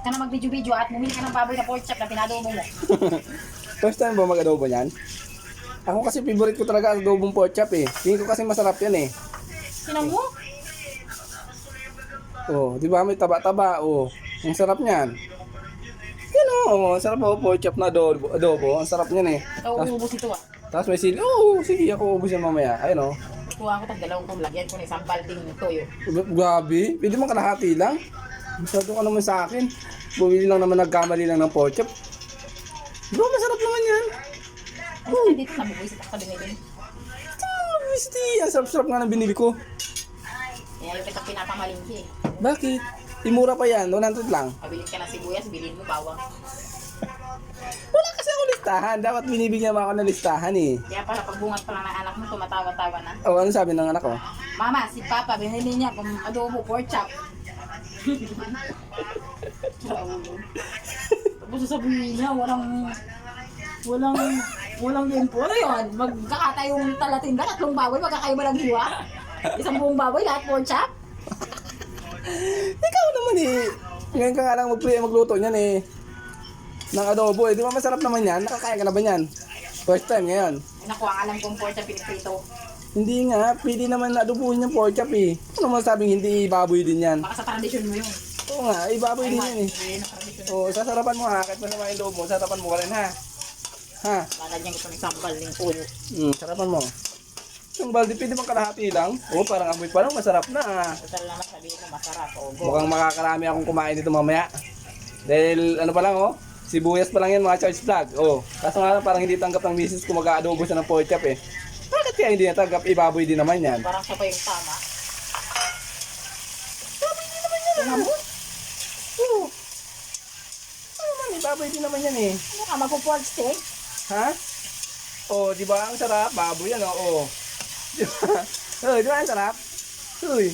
ka na mag-video-video at bumili ka ng baboy na pork chop na pinadobo mo. First time ba mag-adobo yan? Ako kasi favorite ko talaga ang adobong pork chop eh. Tingin ko kasi masarap yan eh. Sinan mo? Oh, di ba may taba-taba? Oh, ang sarap niyan. Yan oh, ang sarap oh, pork chop na adobo. Ang sarap niyan eh. Ikaw uubos ito ah. Tapos may sili. Oh, sige ako ubos yan mamaya. Ayun oh. Kuha ko tag dalawang kong lagyan ko ng isang balding toyo. Grabe, pwede man kalahati lang. Masyado ka naman sa akin. Bumili lang naman nagkamali lang ng pork chop. Bro, masarap naman yan. Ay, dito nabubuisit ako sa binili. Misti, ang sarap-sarap nga ng binili ko. Kaya yung kita pinapamalingki eh. Bakit? Imura pa yan, 100 lang. Pabilit ka ng sibuyas, bilhin mo bawang. Wala kasi ako listahan. Dapat binibigyan mo ako ng listahan eh. Kaya pala pagbungat pa lang ng anak mo, tumatawa-tawa na. Oh, ano sabi ng anak ko? Mama, si Papa, binili niya pang adobo pork chop. Tapos sasabihin niya, walang limpo. Ano yun? Magkakatayong talatinda, tatlong baboy, magkakaiba lang hiwa. Isang buong baboy, lahat pork chop. Ikaw naman eh. Ngayon ka nga lang magluto niyan eh. Ng adobo eh. Di ba masarap naman yan? Nakakain ka na ba yan? First time ngayon. Naku, ang alam kong pork chop piniprito. Hindi nga. Pwede naman na adobuhin yung pork chop eh. Ano mo sabing hindi baboy din yan? Baka sa tradisyon mo yun. Oo nga. Baboy din yan eh. Ayun ang tradisyon. Oo, sasarapan mo ha. Kahit masama yung loob mo, sarapan mo ka rin ha. Ha? Lalagyan ko ng sambal ng ulo. Sarapan mo. Yung balde, pwede bang kalahati lang? Oo, parang amoy pa lang. Masarap na ah. Total naman sabihin mo, masarap. O, go. Mukhang makakarami akong kumain dito mamaya. Dahil ano pa lang oh, sibuyas pa lang yan mga Charles Vlog. Oh, kaso nga lang parang hindi tanggap ng misis kung mag-aadobo siya ng pork chop eh. Bakit kaya hindi natanggap? Ibaboy din naman yan. Parang siya pa yung tama. Tingnan mo? Oo. Ano naman, ibaboy din naman yan eh. Ano ka, magpo-pork steak? Ha? Oh, di ba ang sarap? Baboy yan oh. Di ba? Oh, di ba ang sarap? Uy.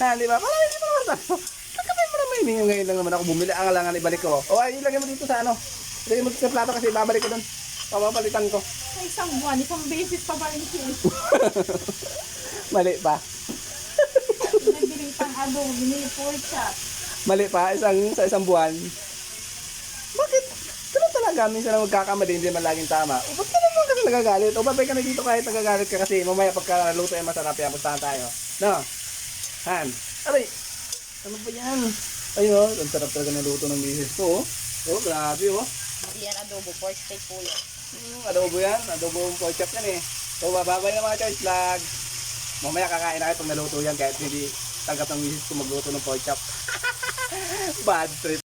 Ha, di ba? Parang hindi pa naman sarap. Pagkapay mo naman yung ngayon lang naman ako bumili. Ang alangan ibalik ko. O ay, ilagay mo dito sa ano. Ilagay mo dito sa plato kasi babalik ko doon. Papapalitan ko. Sa isang buwan, isang beses pa ba rin siya? Mali pa. Nagbili pang adobo, binili pork chop. Mali pa. Sa isang buwan. Bakit? Ganun talaga. Minsan lang magkakamali. Hindi man laging tama. O ba't ka naman kasi nagagalit? O babay ka na dito kahit nagagalit ka kasi mamaya pagka luto ay masarap yan. Pustahan tayo. No? Han. Aray. Ano ba yan? Ayun. Ang sarap talaga ng luto ng misis ko. Oh, grabe oh. Hindi yan adobo, pork steak po yan. Adobo yan. Adobo yung pork chop yan eh. So, bababay na mga Charles Vlog. Mamaya kakain na kayo pag naluto yan kahit hindi tanggap ng misis ko magluto ng pork chop. Bad trip.